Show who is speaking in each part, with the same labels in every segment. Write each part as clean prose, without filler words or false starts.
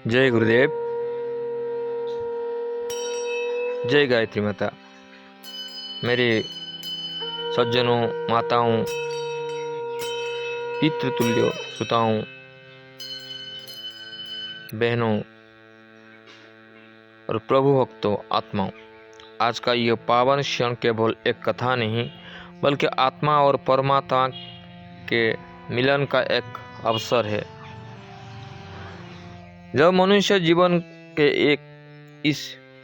Speaker 1: जय गुरुदेव। जय गायत्री माता। मेरे सज्जनों, माताओं, पितृतुल्य सुताओं, बहनों और प्रभु भक्तों, आत्माओं, आज का यह पावन क्षण केवल एक कथा नहीं बल्कि आत्मा और परमात्मा के मिलन का एक अवसर है। जब मनुष्य जीवन के इस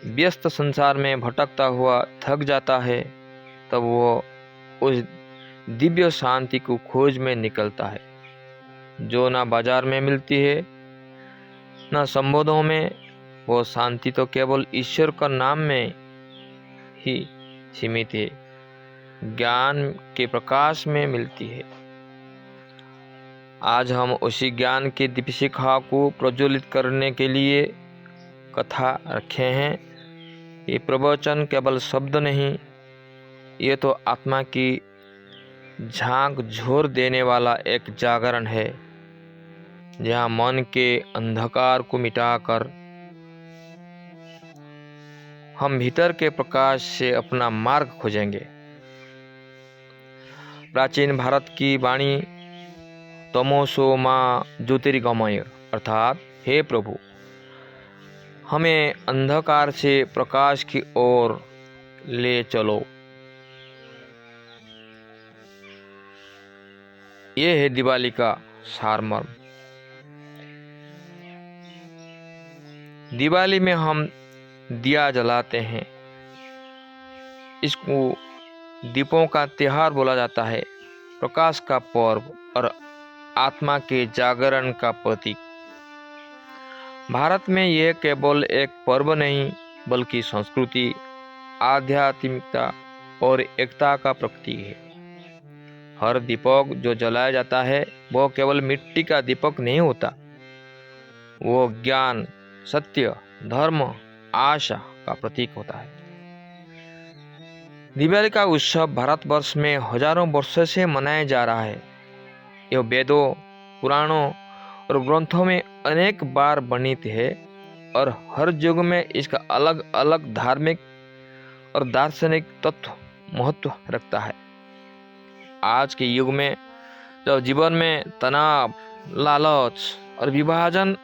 Speaker 1: व्यस्त संसार में भटकता हुआ थक जाता है, तब वो उस दिव्य शांति को खोज में निकलता है जो ना बाजार में मिलती है ना संबोधों में। वो शांति तो केवल ईश्वर का नाम में ही सीमित है, ज्ञान के प्रकाश में मिलती है। आज हम उसी ज्ञान की दीपशिखा को प्रज्वलित करने के लिए कथा रखे हैं। ये प्रवचन केवल शब्द नहीं, ये तो आत्मा की झांक झोर देने वाला एक जागरण है, जहाँ मन के अंधकार को मिटाकर हम भीतर के प्रकाश से अपना मार्ग खोजेंगे। प्राचीन भारत की वाणी तमोसो मां ज्योतिर्गमय अर्थात हे प्रभु, हमें अंधकार से प्रकाश की ओर ले चलो। ये है दिवाली का सारमर्म। दिवाली में हम दिया जलाते हैं। इसको दीपों का त्योहार बोला जाता है, प्रकाश का पर्व और आत्मा के जागरण का प्रतीक। भारत में यह केवल एक पर्व नहीं बल्कि संस्कृति, आध्यात्मिकता और एकता का प्रतीक है। हर दीपक जो जलाया जाता है वो केवल मिट्टी का दीपक नहीं होता, वो ज्ञान, सत्य, धर्म, आशा का प्रतीक होता है। दिवाली का उत्सव भारतवर्ष में हजारों वर्षों से मनाया जा रहा है। यह वेदों, पुराणों और ग्रंथों में अनेक बार वर्णित है और हर युग में इसका अलग अलग धार्मिक और दार्शनिक तत्व महत्व रखता है। आज के युग में जब जीवन में तनाव, लालच और विभाजन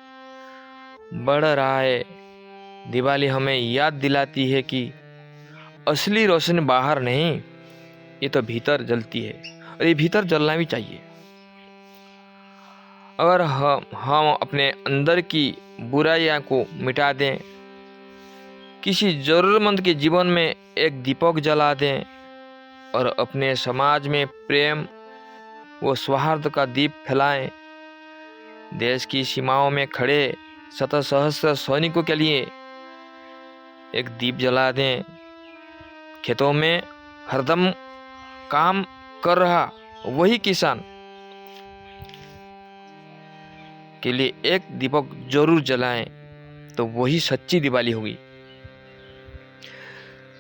Speaker 1: बढ़ रहा है, दिवाली हमें याद दिलाती है कि असली रोशनी बाहर नहीं, ये तो भीतर जलती है और ये भीतर जलना भी चाहिए। अगर हम अपने अंदर की बुराइयां को मिटा दें, किसी जरूरतमंद के जीवन में एक दीपक जला दें और अपने समाज में प्रेम व सौहार्द का दीप फैलाएं, देश की सीमाओं में खड़े शत सहस्त्र सैनिकों के लिए एक दीप जला दें, खेतों में हरदम काम कर रहा वही किसान के लिए एक दीपक जरूर जलाएं, तो वही सच्ची दिवाली होगी।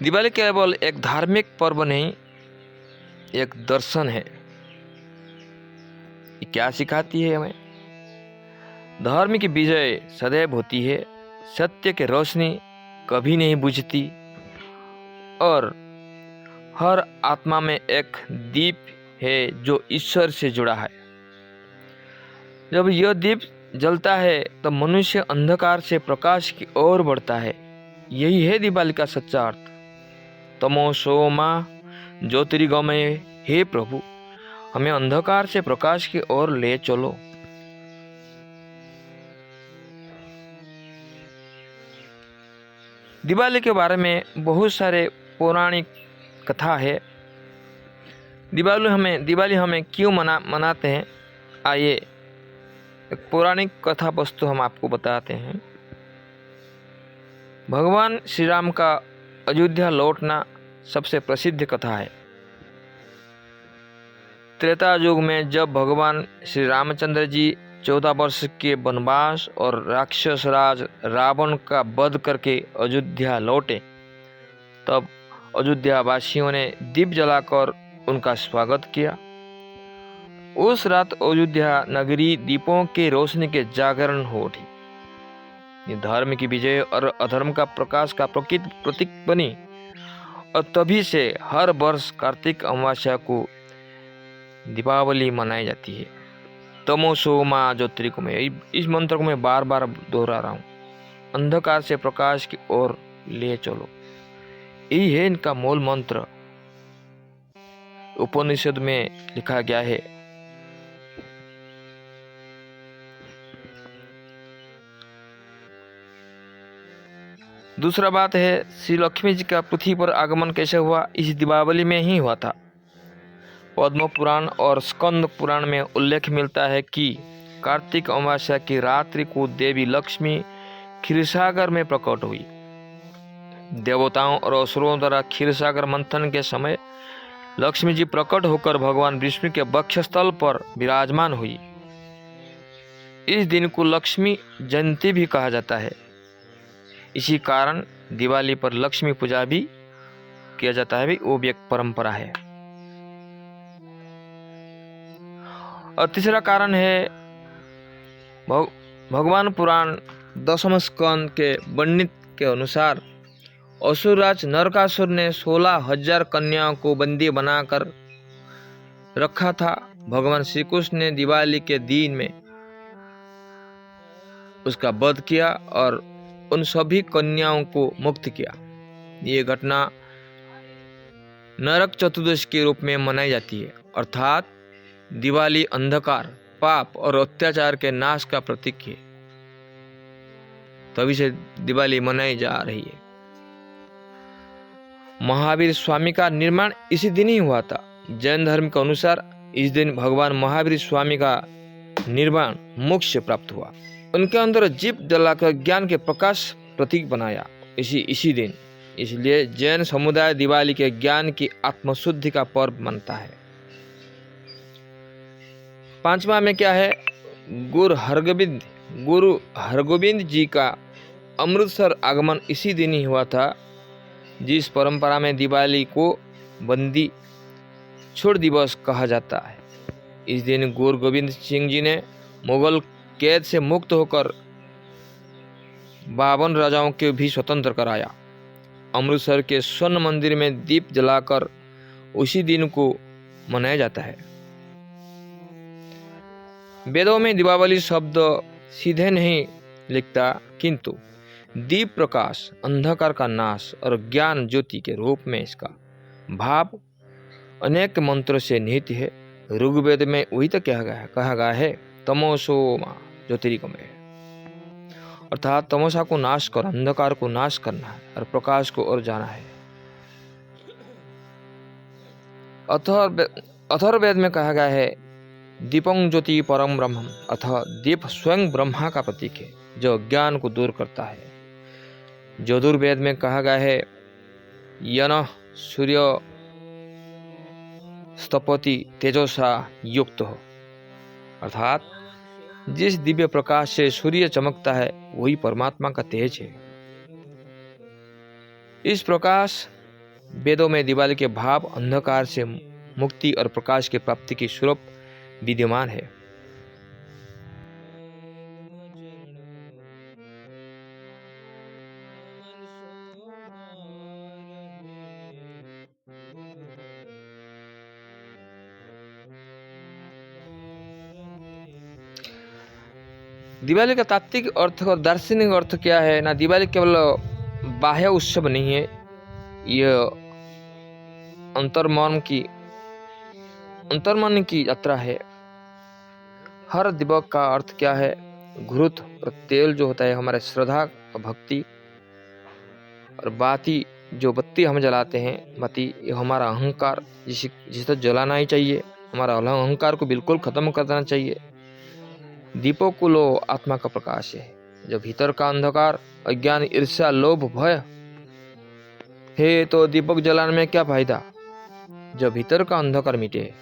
Speaker 1: दिवाली केवल एक धार्मिक पर्व नहीं, एक दर्शन है। ये क्या सिखाती है हमें? धर्म की विजय सदैव होती है, सत्य की रोशनी कभी नहीं बुझती और हर आत्मा में एक दीप है जो ईश्वर से जुड़ा है। जब यह दीप जलता है तो मनुष्य अंधकार से प्रकाश की ओर बढ़ता है। यही है दिवाली का सच्चा अर्थ। तमोसो मां ज्योतिर्गमय, हे प्रभु, हमें अंधकार से प्रकाश की ओर ले चलो। दिवाली के बारे में बहुत सारे पौराणिक कथा है। दिवाली हमें क्यों मनाते हैं, आइए एक पौराणिक कथा वस्तु हम आपको बताते हैं। भगवान श्री राम का अयोध्या लौटना सबसे प्रसिद्ध कथा है। त्रेता युग में जब भगवान श्री रामचंद्र जी 14 वर्ष के वनवास और राक्षस राज रावण का वध करके अयोध्या लौटे, तब अयोध्या वासियों ने दीप जलाकर उनका स्वागत किया। उस रात अयोध्या नगरी दीपों के रोशनी के जागरण हो उठी। ये धर्म की विजय और अधर्म का प्रकाश का प्रकृत प्रतीक बनी और तभी से हर वर्ष कार्तिक अमावस्या को दीपावली मनाई जाती है। तमोसो मा ज्योतिर्गमय, इस मंत्र को मैं बार बार दोहरा रहा हूँ। अंधकार से प्रकाश की ओर ले चलो, यही है इनका मूल मंत्र। उपनिषद में लिखा गया है। दूसरा बात है, श्री लक्ष्मी जी का पृथ्वी पर आगमन कैसे हुआ? इस दीपावली में ही हुआ था। पद्म पुराण और स्कंद पुराण में उल्लेख मिलता है कि कार्तिक अमावस्या की रात्रि को देवी लक्ष्मी क्षीरसागर में प्रकट हुई। देवताओं और असुरों द्वारा क्षीरसागर मंथन के समय लक्ष्मी जी प्रकट होकर भगवान विष्णु के वक्षस्थल पर विराजमान हुई। इस दिन को लक्ष्मी जयंती भी कहा जाता है। इसी कारण दिवाली पर लक्ष्मी पूजा भी किया जाता है, भी वो भी एक परंपरा है। और तीसरा कारण है, भगवान पुराण दशम स्कंद के वर्णित के अनुसार असुरराज नरकासुर ने 16,000 कन्याओं को बंदी बनाकर रखा था। भगवान श्री कृष्ण ने दिवाली के दिन में उसका वध किया और उन सभी कन्याओं को मुक्त किया। ये घटना नरक चतुर्दशी के रूप में मनाई जाती है, अर्थात दिवाली अंधकार, पाप और अत्याचार के नाश का प्रतीक है। तभी से दिवाली मनाई जा रही है। महावीर स्वामी का निर्माण इसी दिन ही हुआ था। जैन धर्म के अनुसार इस दिन भगवान महावीर स्वामी का निर्वाण मोक्ष से प्राप्त हुआ। उनके अंदर जीप जलाकर ज्ञान के प्रकाश प्रतीक बनाया इसी दिन। इसलिए जैन समुदाय दिवाली के ज्ञान की आत्मशुद्धि का पर्व मानता है। पांचवा में क्या है, गुरु हरगोविंद जी का अमृतसर आगमन इसी दिन ही हुआ था। जिस परंपरा में दिवाली को बंदी छोड़ दिवस कहा जाता है। इस दिन गुरु गोविंद सिंह जी ने मुगल कैद से मुक्त होकर 52 राजाओं को भी स्वतंत्र कराया। अमृतसर के स्वर्ण मंदिर में दीप जलाकर उसी दिन को मनाया जाता है। वेदों में दीपावली शब्द सीधे नहीं लिखता, किंतु दीप प्रकाश, अंधकार का नाश और ज्ञान ज्योति के रूप में इसका भाव अनेक मंत्रों से निहित है। ऋग्वेद में वही तो कहा गया है, तमोसो मा ज्योतिर्गमय, अर्थात तमोसा को नाश कर अंधकार को नाश करना है और प्रकाश को ओर जाना है। अथर्ववेद में कहा गया है, दीपं ज्योति परम ब्रह्म, अथवा दीप स्वयं ब्रह्मा का प्रतीक है जो ज्ञान को दूर करता है। यजुर्वेद में कहा गया है, यन सूर्य स्तपति तेजोसा युक्त हो, अर्थात जिस दिव्य प्रकाश से सूर्य चमकता है वही परमात्मा का तेज है। इस प्रकाश वेदों में दिवाली के भाव अंधकार से मुक्ति और प्रकाश की प्राप्ति की स्वरूप विद्यमान है। दिवाली का तात्विक अर्थ और दार्शनिक अर्थ क्या है ना? दिवाली केवल बाह्य उत्सव नहीं है, यह अंतर्मन की यात्रा है। हर दीपक का अर्थ क्या है? घृत और तेल जो होता है हमारे श्रद्धा और भक्ति, और बाती जो बत्ती हम जलाते हैं, बाती ये हमारा अहंकार, जिसे जलाना ही चाहिए। हमारा अहंकार को बिल्कुल खत्म कर देना चाहिए। दीपों को लो आत्मा का प्रकाश है। जो भीतर का अंधकार, अज्ञान, ईर्ष्या, लोभ, भय है तो दीपक जलाने में क्या फायदा? जो भीतर का अंधकार मिटे,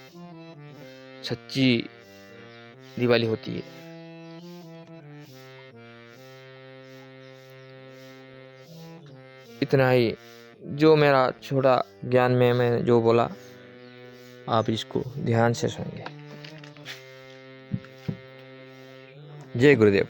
Speaker 1: सच्ची दिवाली होती है। इतना ही जो मेरा छोटा ज्ञान में मैं जो बोला, आप इसको ध्यान से सुनिए। जय गुरुदेव।